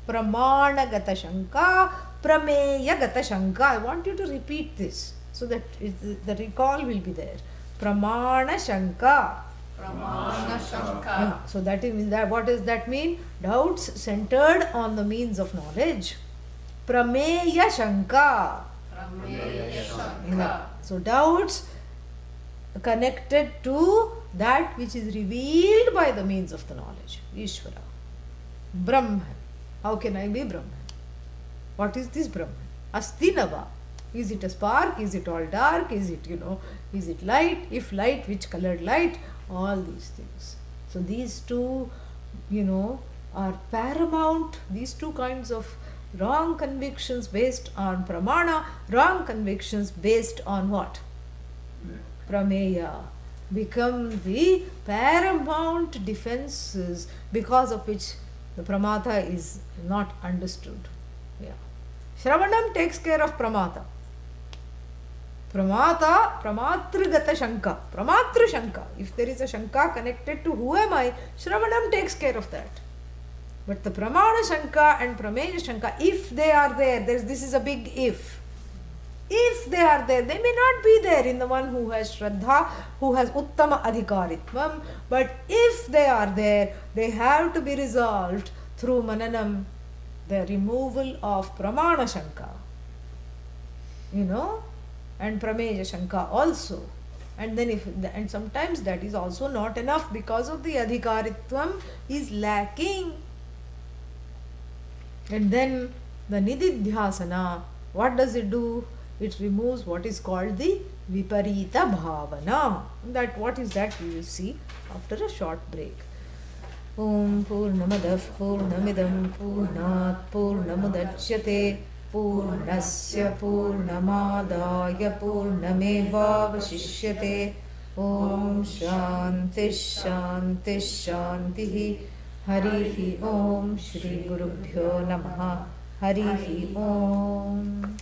A: Pramana gata shanka, prameya gata shanka. I want you to repeat this so that the recall will be there. Pramana shanka.
B: Pramana shanka.
A: Yeah. So that is that. What does that mean? Doubts centered on the means of knowledge. Prameya shanka.
B: Prameya shanka.
A: Yeah. So doubts connected to that which is revealed by the means of the knowledge. Ishvara. Brahman. How can I be Brahman? What is this Brahman? Astinava. Is it a spark? Is it all dark? Is it, is it light? If light, which colored light? All these things. So these two, are paramount. These two kinds of wrong convictions based on pramana, wrong convictions based on what? Prameya, become the paramount defenses because of which the pramata is not understood. Yeah. Shravanam takes care of pramata. Pramata, pramatrigata shanka, pramatru shanka. If there is a shanka connected to who am I, Shravanam takes care of that. But the pramana shanka and prameya shanka, if they are there, this is a big if. If they are there, they may not be there in the one who has Shraddha, who has Uttama Adhikaritvam. But if they are there, they have to be resolved through Mananam, the removal of Pramana Shanka. And Prameya Shanka also. And then and sometimes that is also not enough because of the Adhikaritvam is lacking. And then the Nididhyasana, what does it do? It removes what is called the Viparita Bhavana. That what is that we will see after a short break. Om Purnamadav Purnamidam Purnat Purnamudachyate Purnasya Purnamadaya Purnameva Vashishyate. Om Shanti Shanti Shanti. Harihi Om Shri Gurubhyo Namaha. Harihi Om.